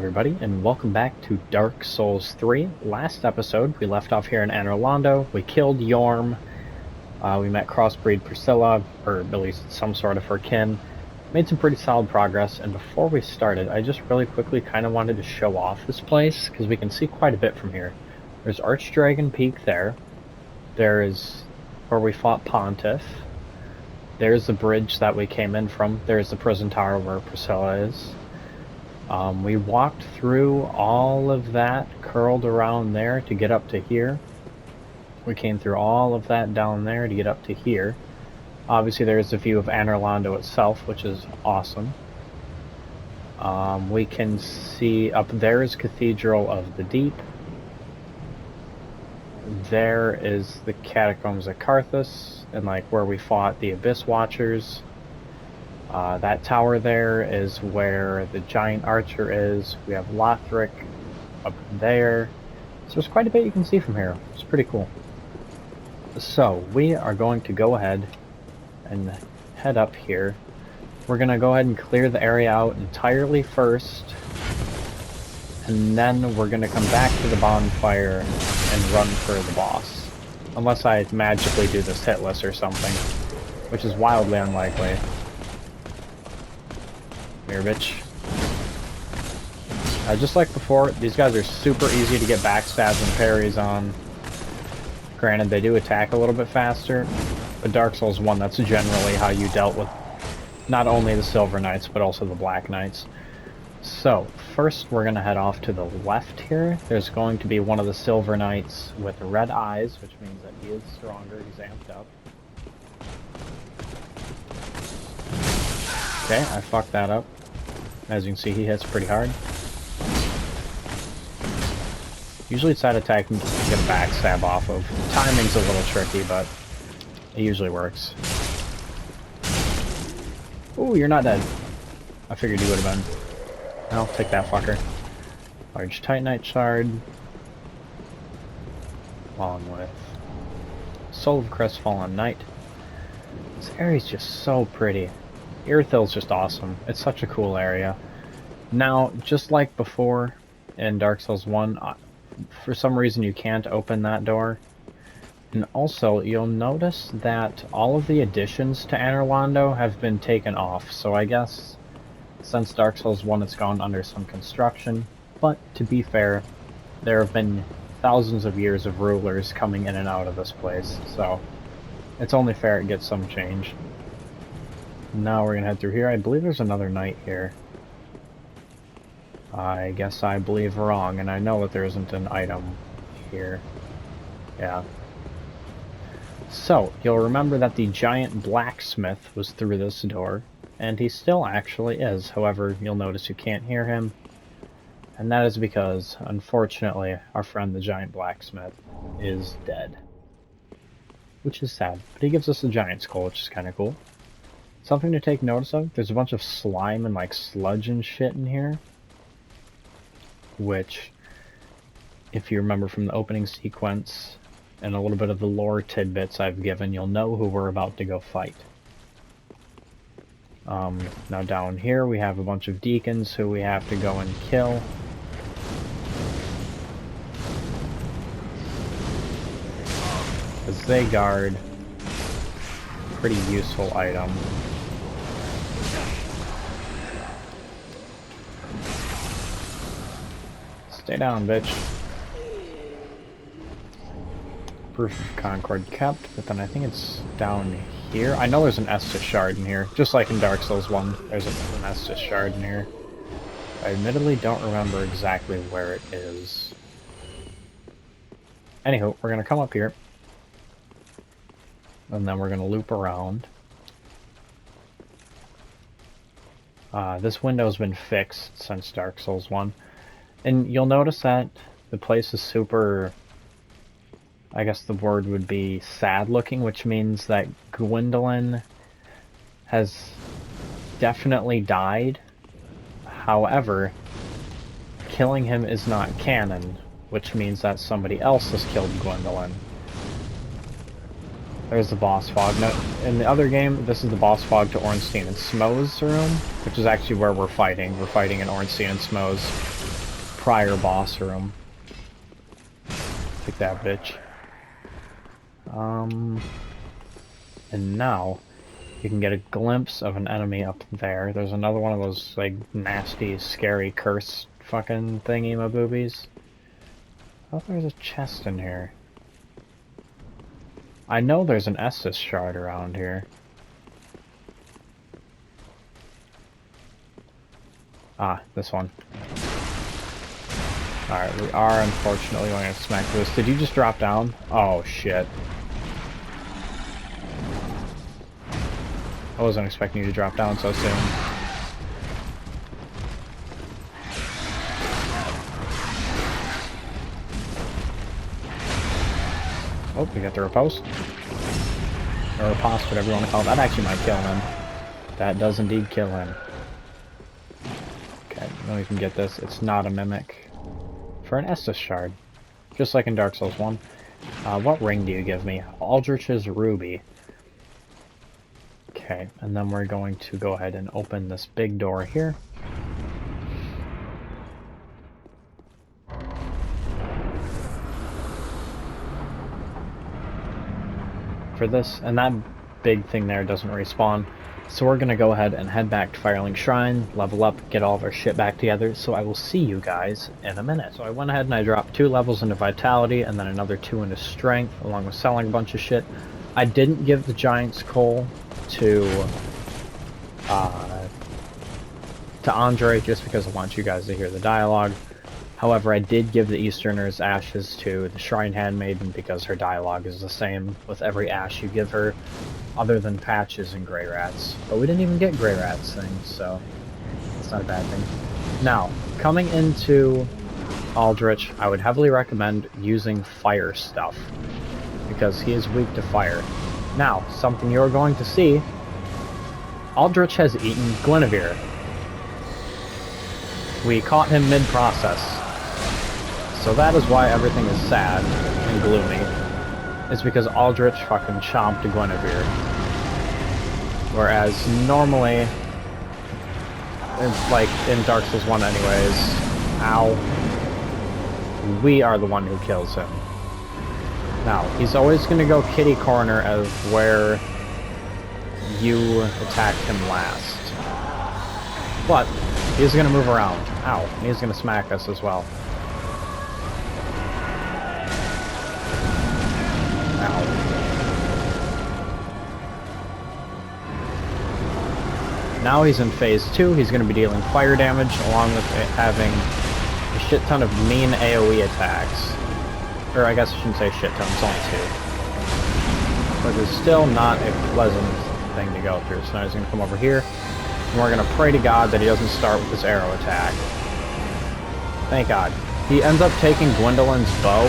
everybody, and welcome back to Dark Souls 3. Last episode, we left off here in Anor Londo. We killed Yorm. We met crossbreed Priscilla, or at least some sort of her kin. Made some pretty solid progress, and before we started, I just really quickly kind of wanted to show off this place, because we can see quite a bit from here. There's Archdragon Peak there. There is where we fought Pontiff. There's the bridge that we came in from. There's the prison tower where Priscilla is. We walked through all of that, curled around there to get up to here. We came through all of that down there to get up to here. Obviously there's a view of Anor Londo itself, which is awesome. We can see up there is Cathedral of the Deep. There is the Catacombs of Carthus, and like where we fought the Abyss Watchers. That tower there is where the giant archer is. We have Lothric up there. So there's quite a bit you can see from here. It's pretty cool. So we are going to go ahead and head up here. We're going to go ahead and clear the area out entirely first. And then we're going to come back to the bonfire and run for the boss. Unless I magically do this hitless or something, which is wildly unlikely. Here, bitch. Just like before, these guys are super easy to get backstabs and parries on. Granted, they do attack a little bit faster, but Dark Souls 1, that's generally how you dealt with not only the Silver Knights, but also the Black Knights. So, first we're going to head off to the left here. There's going to be one of the Silver Knights with red eyes, which means that he is stronger, he's amped up. Okay, I fucked that up. As you can see, he hits pretty hard. Usually side attack you can get a backstab off of. Timing's a little tricky, but it usually works. Ooh, you're not dead. I figured you would have been. I'll take that fucker. Large Titanite Shard. Along with Soul of Crestfallen Knight. This area's just so pretty. Irithyll's just awesome. It's such a cool area. Now, just like before in Dark Souls 1, for some reason you can't open that door. And also, you'll notice that all of the additions to Anor Londo have been taken off. So I guess since Dark Souls 1 it's gone under some construction. But to be fair, there have been thousands of years of rulers coming in and out of this place. So it's only fair it gets some change. Now we're gonna head through here. I believe there's another knight here. I guess I believe wrong, and I know that there isn't an item here. Yeah. So, you'll remember that the giant blacksmith was through this door, and he still actually is. However, you'll notice you can't hear him, and that is because, unfortunately, our friend the giant blacksmith is dead. Which is sad, but he gives us a giant skull, which is kind of cool. Something to take notice of, there's a bunch of slime and like sludge and shit in here. Which, if you remember from the opening sequence, and a little bit of the lore tidbits I've given, you'll know who we're about to go fight. Now down here we have a bunch of deacons who we have to go and kill. As they guard a pretty useful item. Stay down, bitch. Proof of Concord kept, but then I think it's down here. I know there's an Estus shard in here, just like in Dark Souls 1. There's an Estus shard in here. I admittedly don't remember exactly where it is. Anywho, we're gonna come up here. And then we're gonna loop around. This window's been fixed since Dark Souls 1. And you'll notice that the place is super, I guess the word would be sad looking, which means that Gwendolyn has definitely died. However, killing him is not canon, which means that somebody else has killed Gwendolyn. There's the boss fog. Now, in the other game, this is the boss fog to Ornstein and Smo's room, which is actually where we're fighting. We're fighting in Ornstein and Smo's. prior boss room. Take that, bitch. And now you can get a glimpse of an enemy up there. There's another one of those, like, nasty, scary curse fucking thingy-ma-boobies. I thought there's a chest in here. I know there's an Estus shard around here. Ah, this one. Alright, we are unfortunately going to smack this. Did you just drop down? Oh, shit. I wasn't expecting you to drop down so soon. Oh, we got the riposte. Or riposte, whatever you want to call it. That actually might kill him. That does indeed kill him. Okay, now we can get this. It's not a mimic. For an Estus shard. Just like in Dark Souls 1. What ring do you give me? Aldrich's Ruby. Okay, and then we're going to go ahead and open this big door here. For this, and that big thing there doesn't respawn. So we're going to go ahead and head back to Firelink Shrine, level up, get all of our shit back together, so I will see you guys in a minute. So I went ahead and I dropped 2 levels into Vitality, and then another 2 into Strength, along with selling a bunch of shit. I didn't give the Giant's Coal to Andre, just because I want you guys to hear the dialogue. However, I did give the Easterner's Ashes to the Shrine Handmaiden, because her dialogue is the same with every ash you give her, other than Patches and Grey Rats. But we didn't even get Grey Rats things, so it's not a bad thing. Now, coming into Aldrich, I would heavily recommend using fire stuff, because he is weak to fire. Now, something you're going to see, Aldrich has eaten Guinevere. We caught him mid-process. So that is why everything is sad and gloomy. It's because Aldrich fucking chomped Guinevere. Whereas normally, it's like in Dark Souls 1 anyways, ow, we are the one who kills him. Now, he's always going to go kitty corner as where you attacked him last. But he's going to move around. Ow, and he's going to smack us as well. Now he's in phase 2, he's going to be dealing fire damage, along with having a shit ton of mean AoE attacks. Or I guess I shouldn't say shit ton, it's only 2. But it's still not a pleasant thing to go through. So now he's going to come over here, and we're going to pray to God that he doesn't start with his arrow attack. Thank God. He ends up taking Gwendolyn's bow.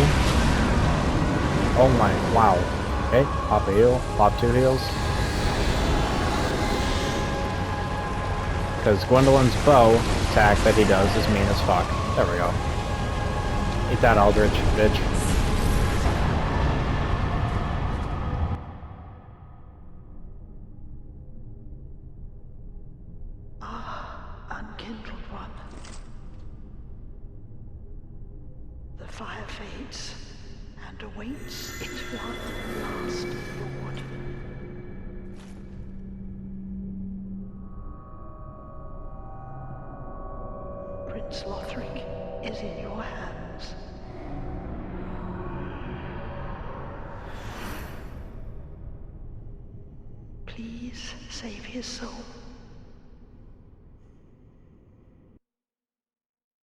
Oh my, wow. Okay, pop a heal, pop 2 heals. Because Gwendolyn's bow attack that he does is mean as fuck. There we go. Eat that, Aldrich, bitch. Unkindled one. The fire fades and awaits its one last lord. Prince Lothric is in your hands. Please save his soul.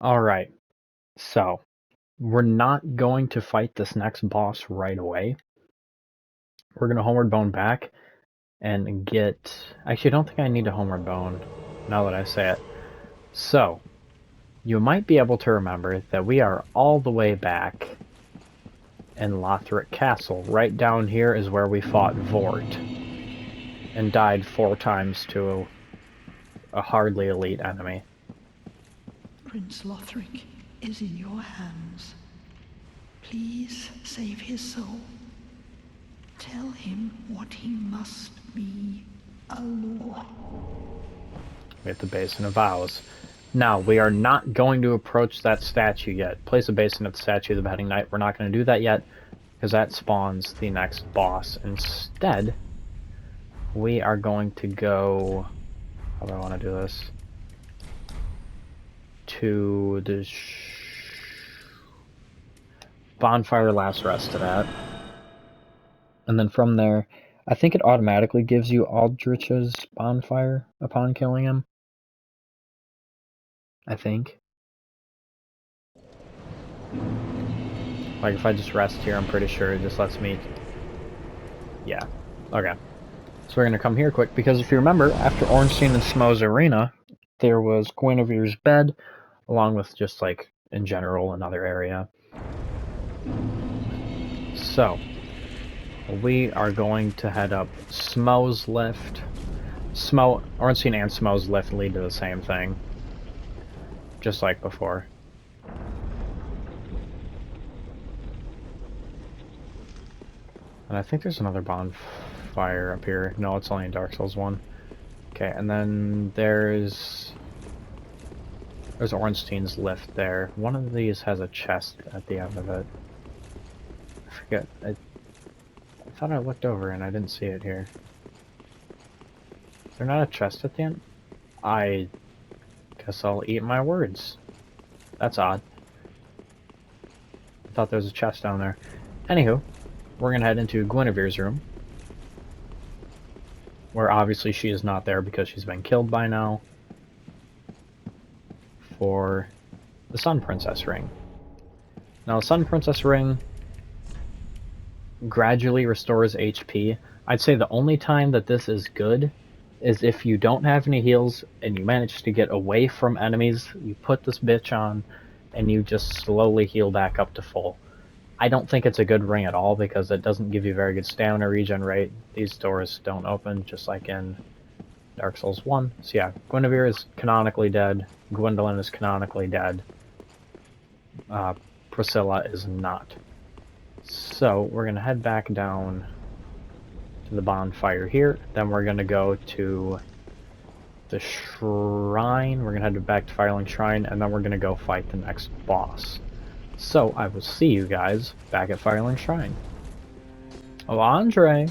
Alright, so we're not going to fight this next boss right away. We're going to Homeward Bone back and get... Actually, I don't think I need a Homeward Bone, now that I say it. So, you might be able to remember that we are all the way back in Lothric Castle. Right down here is where we fought Vort and died 4 times to a hardly elite enemy. Prince Lothric is in your hands. Please save his soul. Tell him what he must be, a law. We have the Basin of Vows. Now, we are not going to approach that statue yet. Place a basin at the statue of the beheading knight. We're not going to do that yet, because that spawns the next boss. Instead, we are going to go... How do I want to do this? To the bonfire last rested at. And then from there, I think it automatically gives you Aldrich's bonfire upon killing him. I think. Like, if I just rest here, I'm pretty sure it just lets me... Yeah. Okay. So we're going to come here quick, because if you remember, after Ornstein and Smo's arena, there was Guinevere's bed, along with just, like, in general, another area. So, we are going to head up Smo's lift. Ornstein and Smo's lift lead to the same thing. Just like before. And I think there's another bonfire up here. No, it's only in Dark Souls 1. Okay, and then there's Ornstein's lift there. One of these has a chest at the end of it. I forget. I thought I looked over and I didn't see it here. Is there not a chest at the end? I guess I'll eat my words. That's odd. I thought there was a chest down there. Anywho, we're gonna head into Guinevere's room, where obviously she is not there because she's been killed by now, for the Sun Princess ring. Now, the Sun Princess ring gradually restores HP. I'd say the only time that this is good is if you don't have any heals and you manage to get away from enemies, you put this bitch on, and you just slowly heal back up to full. I don't think it's a good ring at all, because it doesn't give you very good stamina regen rate. These doors don't open, just like in Dark Souls 1. So yeah, Guinevere is canonically dead. Gwendolyn is canonically dead. Priscilla is not. So we're going to head back down to the bonfire here. Then we're going to go to the shrine. We're going to head back to Firelink Shrine, and then we're going to go fight the next boss. So I will see you guys back at Firelink Shrine. Oh, Andre,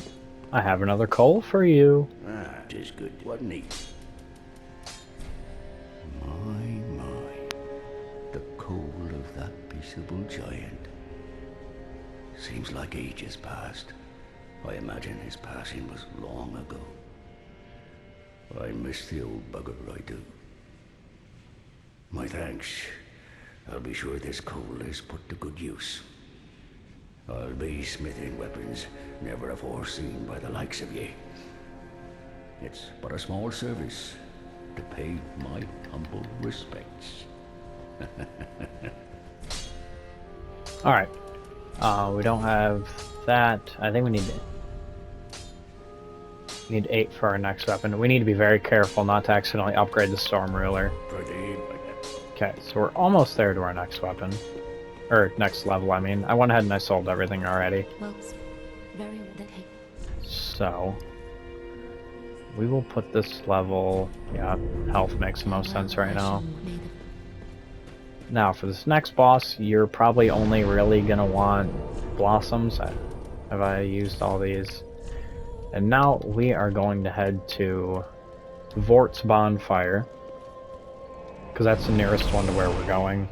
I have another coal for you. Ah, 'tis good, wasn't he? My, the coal of that peaceable giant. Seems like ages passed. I imagine his passing was long ago. I miss the old bugger, I do. My thanks. I'll be sure this coal is put to good use. I'll be smithing weapons never afore seen by the likes of ye. It's but a small service to pay my humble respects. Alright. We don't have that. I think we need 8 for our next weapon. We need to be very careful not to accidentally upgrade the Storm Ruler. Okay, so we're almost there to our next weapon. Or next level, I mean. I went ahead and I sold everything already. Well, very okay. So we will put this level... Yeah, health makes the most sense right now. Now, for this next boss, you're probably only really gonna want blossoms. Have I used all these? And now we are going to head to Vort's Bonfire, because that's the nearest one to where we're going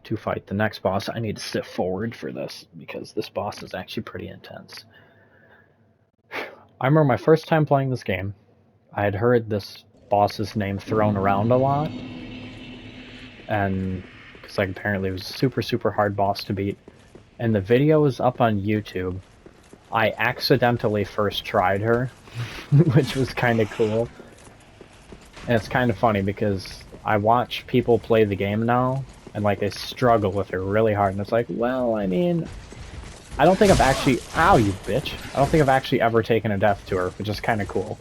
to fight the next boss. I need to sit forward for this, because this boss is actually pretty intense. I remember my first time playing this game, I had heard this boss's name thrown around a lot, and because like apparently it was a super hard boss to beat, and the video is up on YouTube. I accidentally first tried her, which was kind of cool. And it's kind of funny because I watch people play the game now, and like they struggle with her really hard, and it's like, well, I mean, I don't think I've actually... Ow, you bitch! I don't think I've actually ever taken a death to her, which is kind of cool.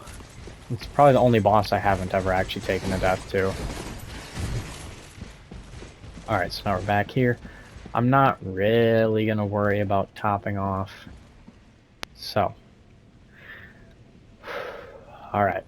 It's probably the only boss I haven't ever actually taken a death to. Alright, so now we're back here. I'm not really gonna worry about topping off. So. Alright.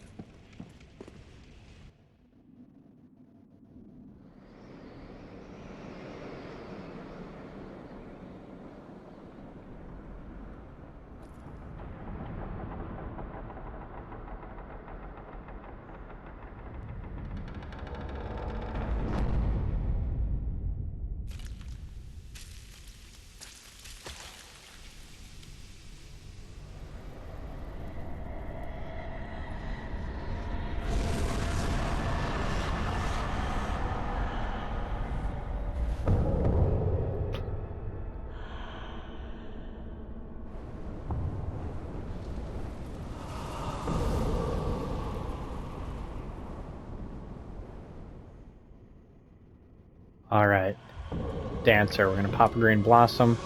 Alright. Dancer, we're gonna pop a green blossom.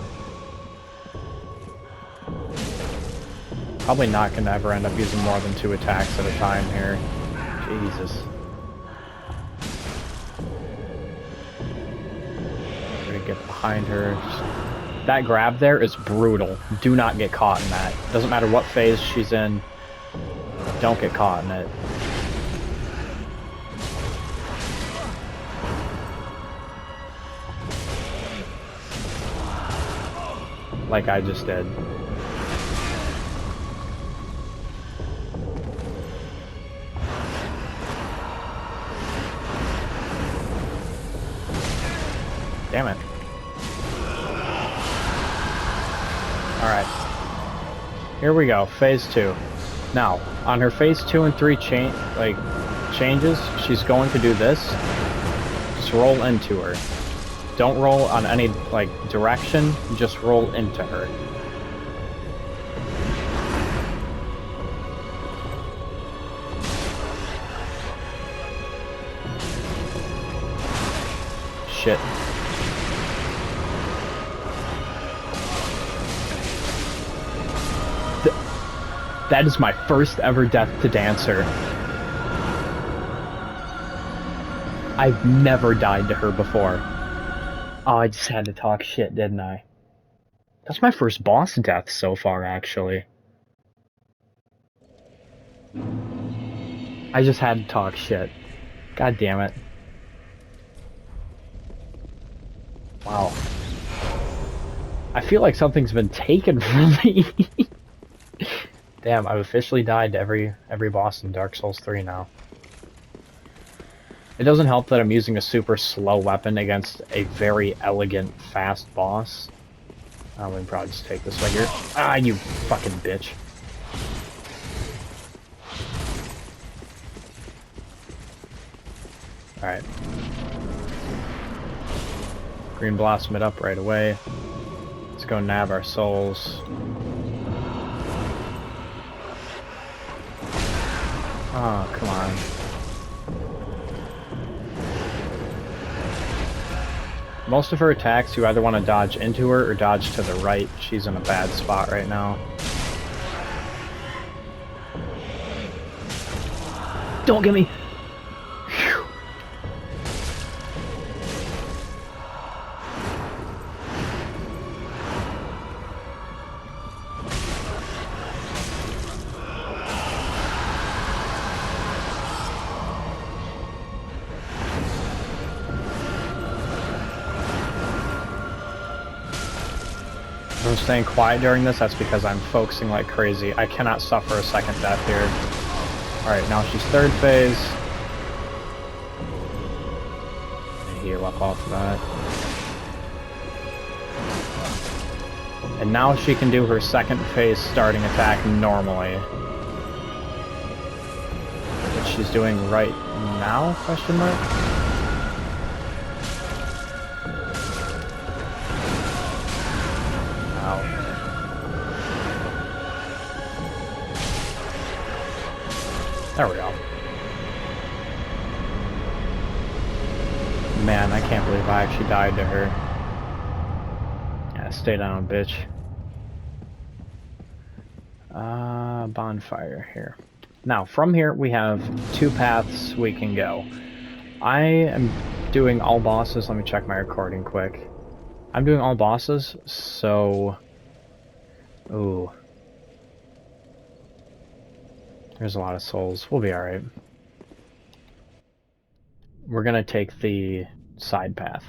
Probably not gonna ever end up using more than 2 attacks at a time here. Jesus. I'm gonna get behind her. That grab there is brutal. Do not get caught in that. Doesn't matter what phase she's in. Don't get caught in it. Like I just did. Damn it. Alright. Here we go, phase 2. Now, on her phase 2 and 3 changes, she's going to do this. Just roll into her. Don't roll on any, direction, just roll into her. Shit. That is my first ever death to Dancer. I've never died to her before. Oh, I just had to talk shit, didn't I? That's my first boss death so far, actually. I just had to talk shit. God damn it. Wow. I feel like something's been taken from me. Damn, I've officially died to every boss in Dark Souls 3 now. It doesn't help that I'm using a super slow weapon against a very elegant, fast boss. We can probably just take this way here. Ah, you fucking bitch. Alright. Green blossom it up right away. Let's go nab our souls. Oh, come on. Most of her attacks, you either want to dodge into her or dodge to the right. She's in a bad spot right now. Don't get me! Whew. If I'm staying quiet during this, that's because I'm focusing like crazy. I cannot suffer a second death here. Alright, now she's third phase. Heal up off of that. And now she can do her second phase starting attack normally. Which she's doing right now, question mark? There we go. Man, I can't believe I actually died to her. Yeah, stay down, bitch. Bonfire here. Now, from here, we have 2 paths we can go. I am doing all bosses. Let me check my recording quick. I'm doing all bosses, so... Ooh. There's a lot of souls. We'll be alright. We're gonna take the side path.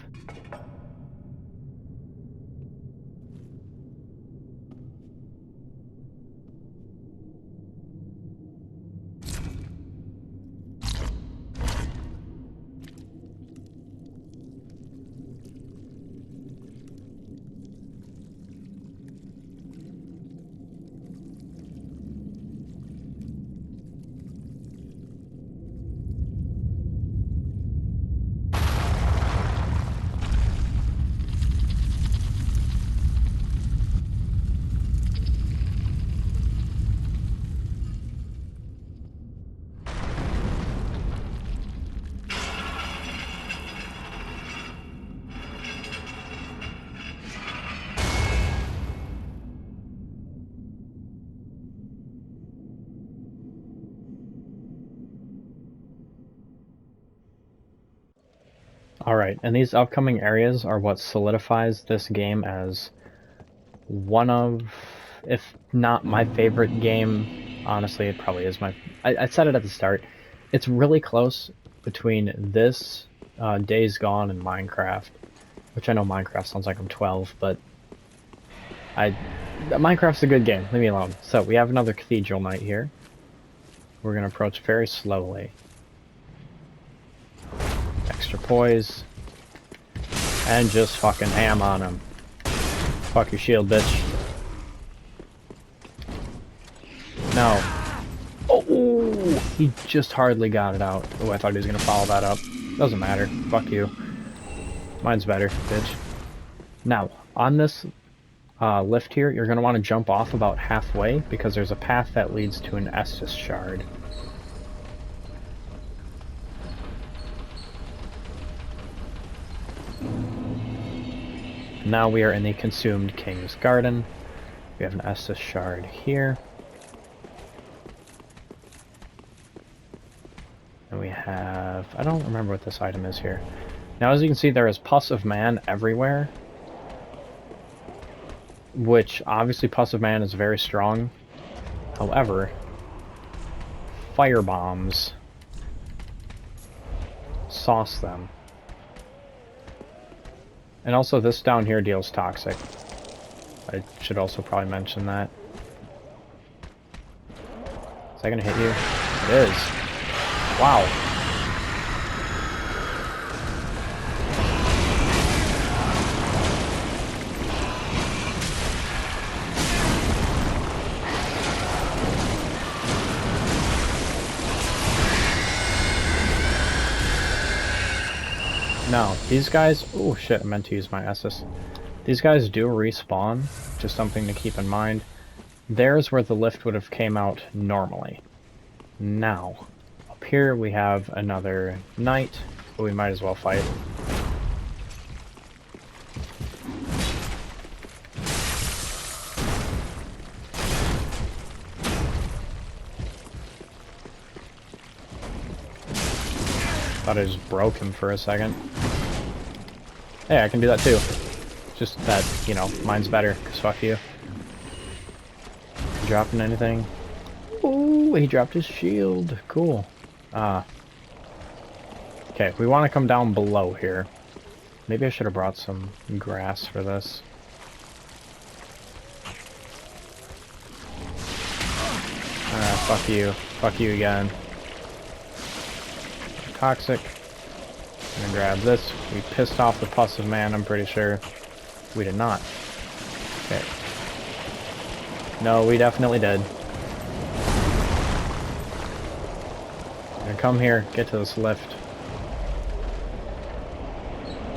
Alright, and these upcoming areas are what solidifies this game as one of, if not my favorite game. Honestly, it probably is I said it at the start. It's really close between this, Days Gone, and Minecraft. Which I know Minecraft sounds like I'm 12, but Minecraft's a good game. Leave me alone. So, we have another Cathedral Knight here. We're going to approach very slowly. Extra poise. And just fucking ham on him. Fuck your shield, bitch. No. Oh! He just hardly got it out. Oh, I thought he was going to follow that up. Doesn't matter. Fuck you. Mine's better, bitch. Now, on this lift here, you're going to want to jump off about halfway, because there's a path that leads to an Estus shard. Now we are in the Consumed King's Garden. We have an Estus shard here. And we have... I don't remember what this item is here. Now, as you can see, there is Pus of Man everywhere. Which, obviously, Pus of Man is very strong. However, fire bombs sauce them. And also, this down here deals toxic. I should also probably mention that. Is that gonna hit you? It is. Wow. No, these guys... Oh shit, I meant to use my Essus. These guys do respawn, just something to keep in mind. There's where the lift would have came out normally. Now, up here we have another knight, but we might as well fight. Thought I just broke him for a second. Hey, I can do that too. Just that, you know, mine's better, because fuck you. Dropping anything? Ooh, he dropped his shield. Cool. Okay, we want to come down below here. Maybe I should have brought some grass for this. Fuck you. Fuck you again. Toxic. I'm gonna grab this. We pissed off the Pus of Man, I'm pretty sure. We did not. Okay. No, we definitely did. I'm gonna come here, get to this lift.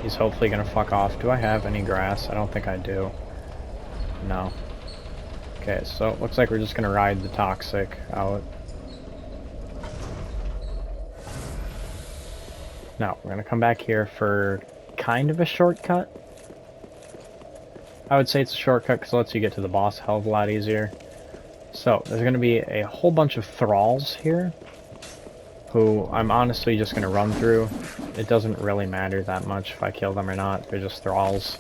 He's hopefully gonna fuck off. Do I have any grass? I don't think I do. No. Okay, so it looks like we're just gonna ride the Toxic out. Now, we're going to come back here for kind of a shortcut. I would say it's a shortcut because it lets you get to the boss a hell of a lot easier. So, there's going to be a whole bunch of thralls here, who I'm honestly just going to run through. It doesn't really matter that much if I kill them or not. They're just thralls.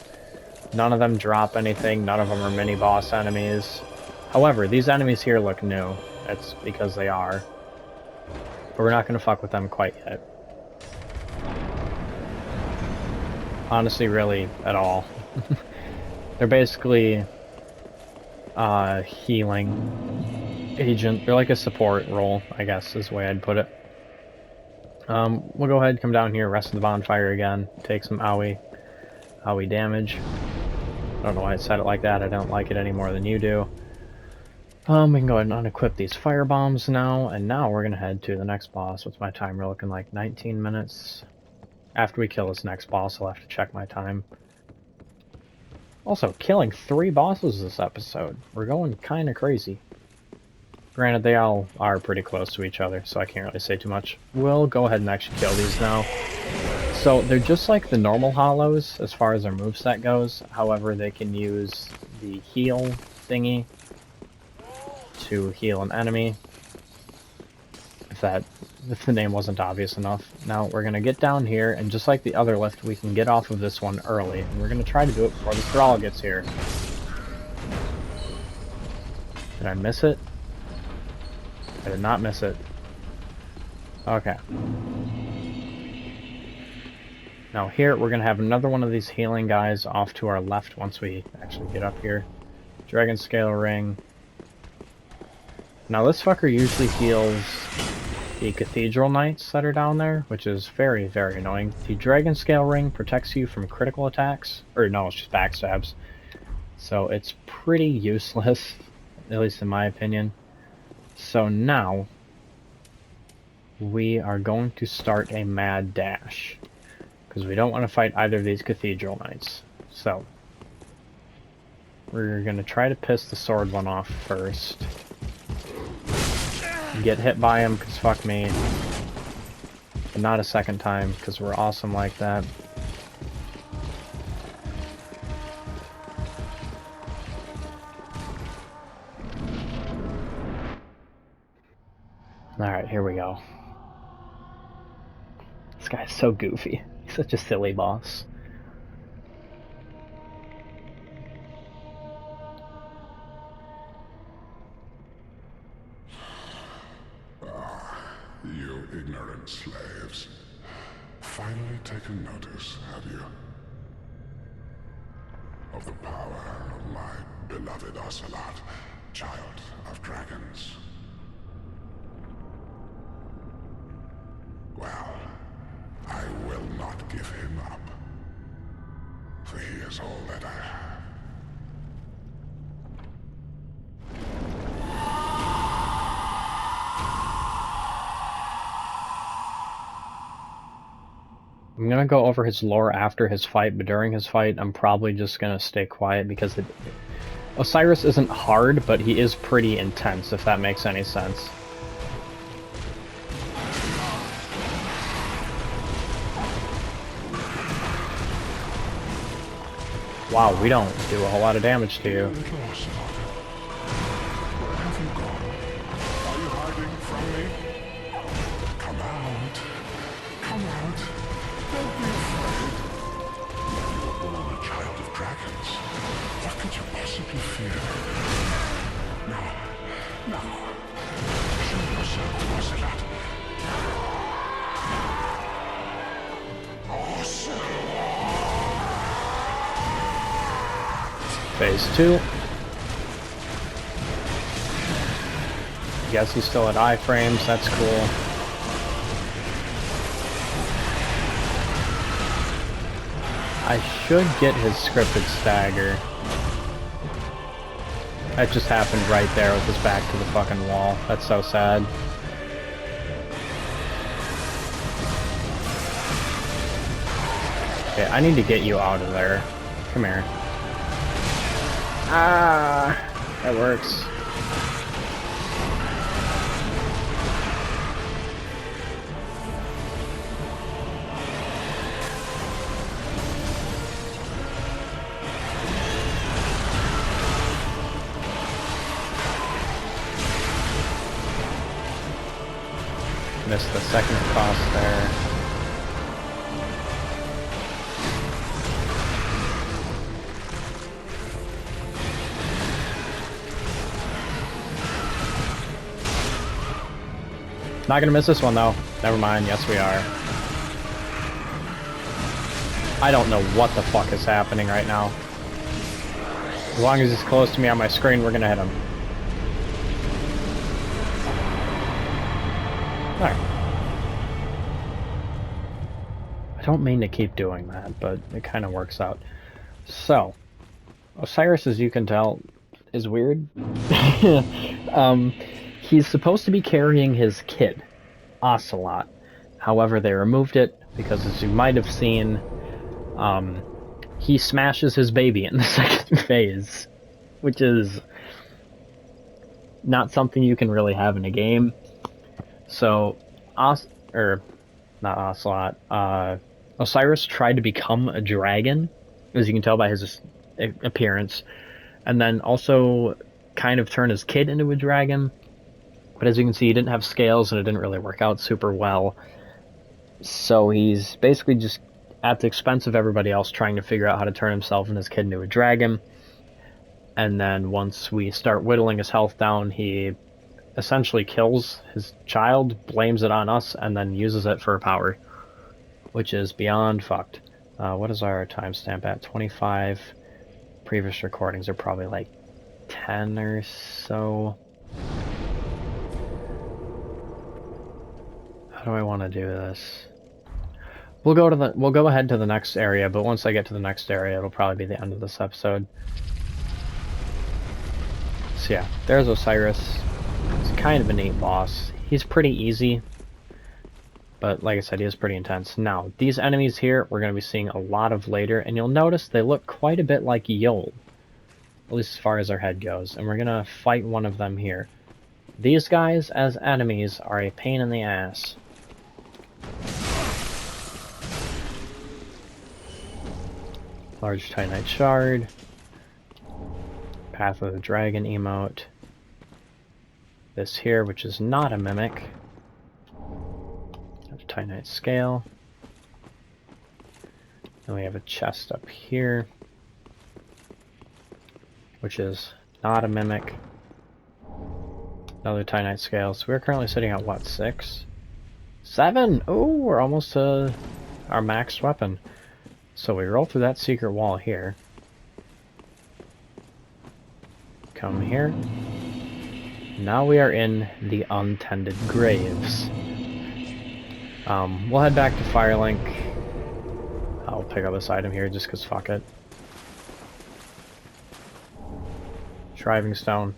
None of them drop anything. None of them are mini-boss enemies. However, these enemies here look new. That's because they are. But we're not going to fuck with them quite yet. Honestly, really, at all. They're basically healing agent. They're like a support role, I guess, is the way I'd put it. We'll go ahead, come down here, rest in the bonfire again, take some owie damage. I don't know why I said it like that. I don't like it any more than you do. We can go ahead and unequip these fire bombs now, and now we're gonna head to the next boss. What's my timer looking like? 19 minutes. After we kill this next boss, I'll have to check my time. Also, killing 3 bosses this episode. We're going kinda crazy. Granted, they all are pretty close to each other, so I can't really say too much. We'll go ahead and actually kill these now. So, they're just like the normal hollows, as far as their moveset goes. However, they can use the heal thingy to heal an enemy. if the name wasn't obvious enough. Now we're gonna get down here, and just like the other lift, we can get off of this one early. And we're gonna try to do it before the thrall gets here. Did I miss it? I did not miss it. Okay. Now here, we're gonna have another one of these healing guys off to our left once we actually get up here. Dragon Scale Ring. Now this fucker usually heals the Cathedral Knights that are down there, which is very, very annoying. The Dragon Scale Ring protects you from critical attacks. Or no, it's just backstabs. So it's pretty useless, at least in my opinion. So now, we are going to start a mad dash. Because we don't want to fight either of these Cathedral Knights. So, we're going to try to piss the sword one off first. Get hit by him, because fuck me. But not a second time, because we're awesome like that. Alright, here we go. This guy's so goofy. He's such a silly boss. You ignorant slaves. Finally taken notice, have you? Of the power of my beloved Ocelot, child of dragons. Well, I will not give him up. For he is all that I have. I'm gonna go over his lore after his fight, but during his fight, I'm probably just gonna stay quiet because Osiris isn't hard, but he is pretty intense, if that makes any sense. Wow, we don't do a whole lot of damage to you. Little Ocelot, where have you gone? Are you hiding from me? Come out. Come out. Don't be afraid. You were born a child of dragons. What could you possibly fear? Now, show yourself, Ocelot. Phase 2. Guess he's still at iframes, that's cool. I should get his scripted stagger. That just happened right there with his back to the fucking wall. That's so sad. Okay, I need to get you out of there. Come here. Ah, that works. Missed the second cross there. Not gonna miss this one though. Never mind, yes we are. I don't know what the fuck is happening right now. As long as he's close to me on my screen, we're gonna hit him. Alright. I don't mean to keep doing that, but it kind of works out. So, Osiris, as you can tell, is weird. He's supposed to be carrying his kid, Ocelot. However, they removed it because, as you might have seen, he smashes his baby in the second phase, which is not something you can really have in a game. So, not Ocelot, Osiris tried to become a dragon, as you can tell by his appearance, and then also kind of turn his kid into a dragon. But as you can see, he didn't have scales and it didn't really work out super well. So he's basically just at the expense of everybody else trying to figure out how to turn himself and his kid into a dragon. And then once we start whittling his health down, he essentially kills his child, blames it on us, and then uses it for power. Which is beyond fucked. What is our timestamp at? 25. Previous recordings are probably like 10 or so. How do I want to do this? We'll go ahead to the next area, but once I get to the next area, it'll probably be the end of this episode. So yeah, there's Osiris. He's kind of a neat boss. He's pretty easy, but like I said, he is pretty intense. Now, these enemies here, we're going to be seeing a lot of later, and you'll notice they look quite a bit like Yol, at least as far as their head goes, and we're going to fight one of them here. These guys, as enemies, are a pain in the ass. Large Titanite Shard. Path of the Dragon emote. This here, which is not a mimic. Titanite Scale. Then we have a chest up here, which is not a mimic. Another Titanite Scale. So we're currently sitting at what, 6? 7! Oh, we're almost to our max weapon. So we roll through that secret wall here. Come here. Now we are in the untended graves. We'll head back to Firelink. I'll pick up this item here just because fuck it. Shriving Stone.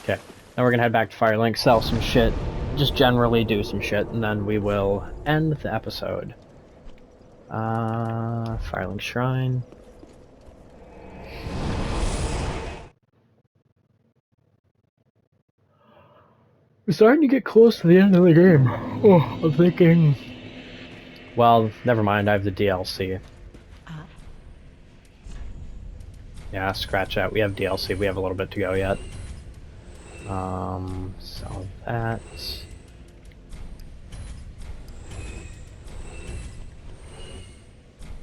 Okay, now we're gonna head back to Firelink, sell some shit, just generally do some shit, and then we will end the episode. Firelink Shrine. We're starting to get close to the end of the game. Oh, I'm thinking... Well, never mind, I have the DLC. Yeah, scratch that. We have DLC, we have a little bit to go yet. Sell that.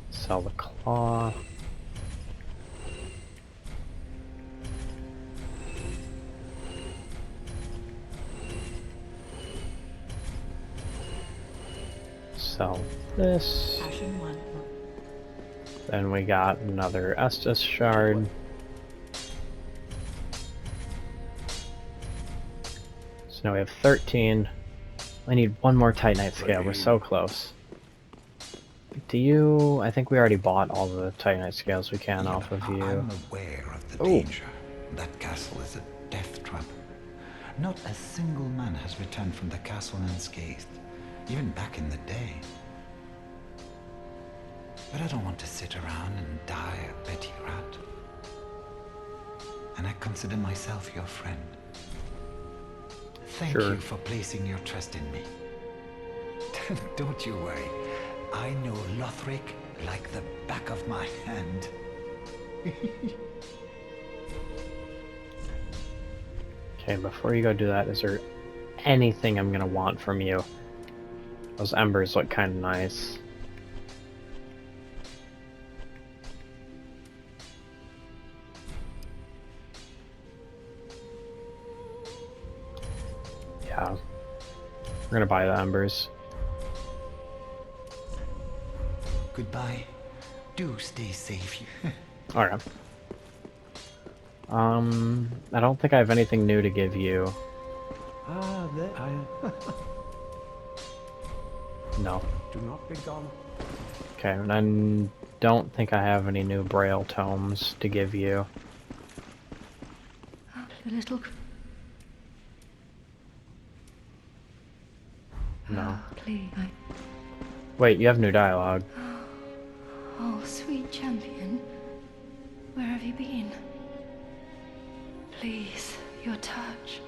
Sell the claw. Sell this. Then we got another Estus shard. So now we have 13. I need one more Titanite scale. We're so close. Do you... I think we already bought all the Titanite scales we can off of you. I'm aware of the danger. That castle is a death trap. Not a single man has returned from the castle unscathed, even back in the day. But I don't want to sit around and die a petty rat. And I consider myself your friend. Thank you for placing your trust in me. Don't you worry. I know Lothric like the back of my hand. Okay, before you go do that, is there anything I'm gonna want from you? Those embers look kind of nice. Yeah, we're gonna buy the embers. Goodbye. Do stay safe. Alright. I don't think I have anything new to give you. No. Do not be gone. Okay, and I don't think I have any new Braille tomes to give you. The little... No. Please. Wait, you have new dialogue. Oh, sweet champion. Where have you been? Please, your touch.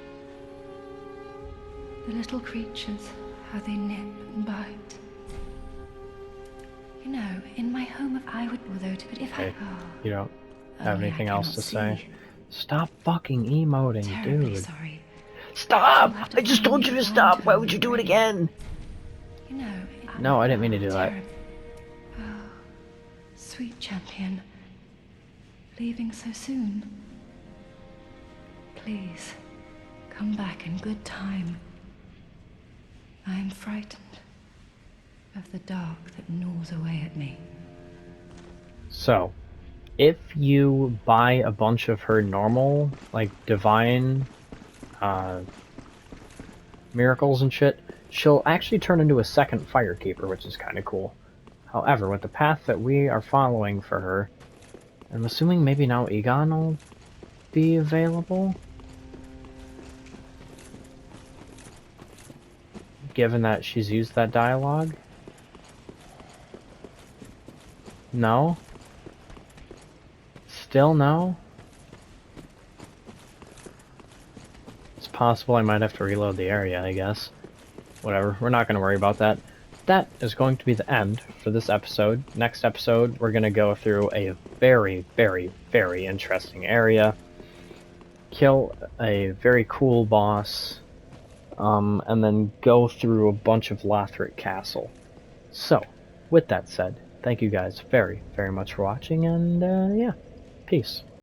The little creatures, how they nip and bite. You know, in my home of Iwood, although, but if Okay, I... you don't have anything else to say? See. Stop fucking emoting, Terribly dude. sorry. Stop! You'll have to I just find told me you to a stop! Why lantern would you when do you're it ready. again? You know... No, I didn't mean to do that. terrible. Oh, sweet champion. Leaving so soon. Please, come back in good time. I am frightened of the dark that gnaws away at me. So, if you buy a bunch of her normal, like, divine, miracles and shit, she'll actually turn into a second Firekeeper, which is kind of cool. However, with the path that we are following for her, I'm assuming maybe now Egon will be available? Given that she's used that dialogue? No? Still no? It's possible I might have to reload the area, I guess. Whatever, we're not going to worry about that. That is going to be the end for this episode. Next episode, we're going to go through a very, very, very interesting area. Kill a very cool boss. And then go through a bunch of Lothric Castle. So, with that said, thank you guys very, very much for watching, and yeah, peace.